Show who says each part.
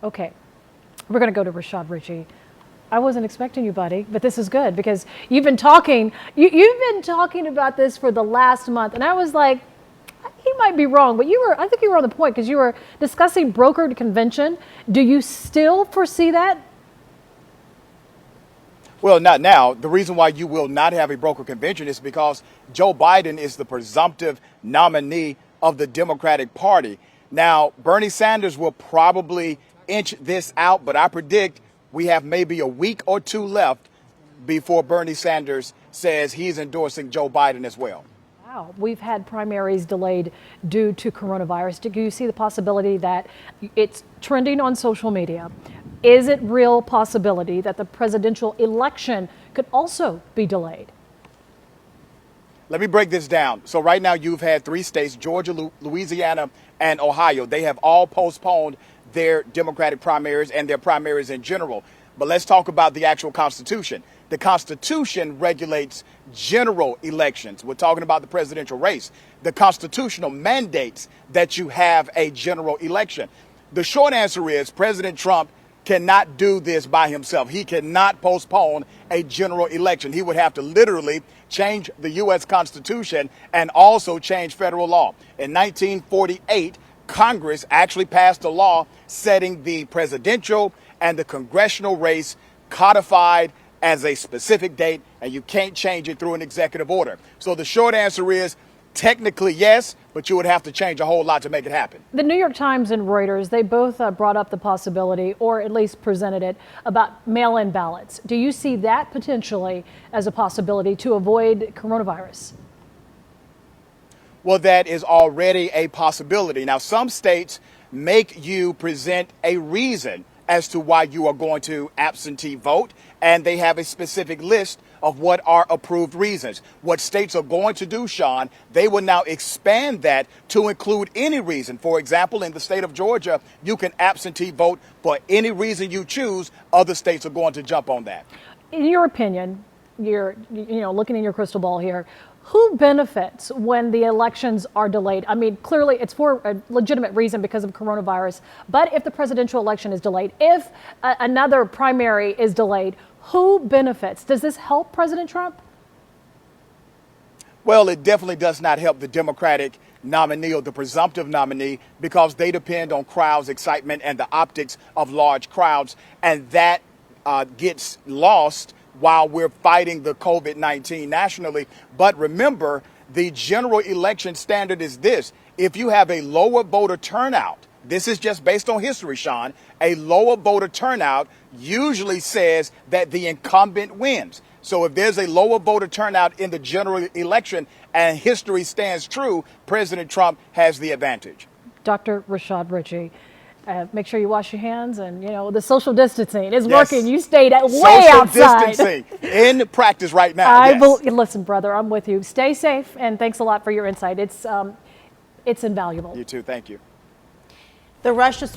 Speaker 1: Okay, we're going to go to Rashad Richey. I wasn't expecting you, buddy, but this is good because you've been talking. You've been talking about this for the last month, and I was like, he might be wrong, but I think you were on the point because you were discussing brokered convention. Do you still foresee that?
Speaker 2: Well, not now. The reason why you will not have a broker convention is because Joe Biden is the presumptive nominee of the Democratic Party. Now, Bernie Sanders will probably inch this out, but I predict we have maybe a week or two left before Bernie Sanders says he's endorsing Joe Biden as well.
Speaker 1: Wow, we've had primaries delayed due to coronavirus. Do you see the possibility that it's trending on social media? Is it real possibility that the presidential election could also be delayed?
Speaker 2: Let me break this down. So right now you've had 3 states, Georgia, Louisiana, and Ohio. They have all postponed their Democratic primaries and their primaries in general. But let's talk about the actual Constitution. The Constitution regulates general elections. We're talking about the presidential race. The Constitutional mandates that you have a general election. The short answer is President Trump cannot do this by himself. He cannot postpone a general election. He would have to literally change the U.S. Constitution and also change federal law. In 1948, Congress actually passed a law setting the presidential and the congressional race codified as a specific date, and you can't change it through an executive order. So the short answer is technically yes, but you would have to change a whole lot to make it happen.
Speaker 1: The New York Times and Reuters, they both brought up the possibility, or at least presented it, about mail-in ballots. Do you see that potentially as a possibility to avoid coronavirus?
Speaker 2: Well, that is already a possibility. Now, some states make you present a reason as to why you are going to absentee vote, and they have a specific list of what are approved reasons. What states are going to do, Sean, they will now expand that to include any reason. For example, in the state of Georgia, you can absentee vote for any reason you choose. Other states are going to jump on that.
Speaker 1: In your opinion, you're looking in your crystal ball here, who benefits when the elections are delayed? I mean, clearly it's for a legitimate reason because of coronavirus. But if the presidential election is delayed, if another primary is delayed, who benefits? Does this help President Trump?
Speaker 2: Well, it definitely does not help the Democratic nominee or the presumptive nominee because they depend on crowds, excitement, and the optics of large crowds. And that gets lost while we're fighting the COVID-19 nationally. But remember, the general election standard is this. If you have a lower voter turnout, this is just based on history, Sean, a lower voter turnout usually says that the incumbent wins. So if there's a lower voter turnout in the general election and history stands true, President Trump has the advantage.
Speaker 1: Dr. Rashad Richey. Make sure you wash your hands, and the social distancing is working. You stayed way outside.
Speaker 2: Social distancing in practice right now.
Speaker 1: Listen, brother, I'm with you. Stay safe, and thanks a lot for your insight. It's invaluable.
Speaker 2: You too. Thank you.
Speaker 3: The rush to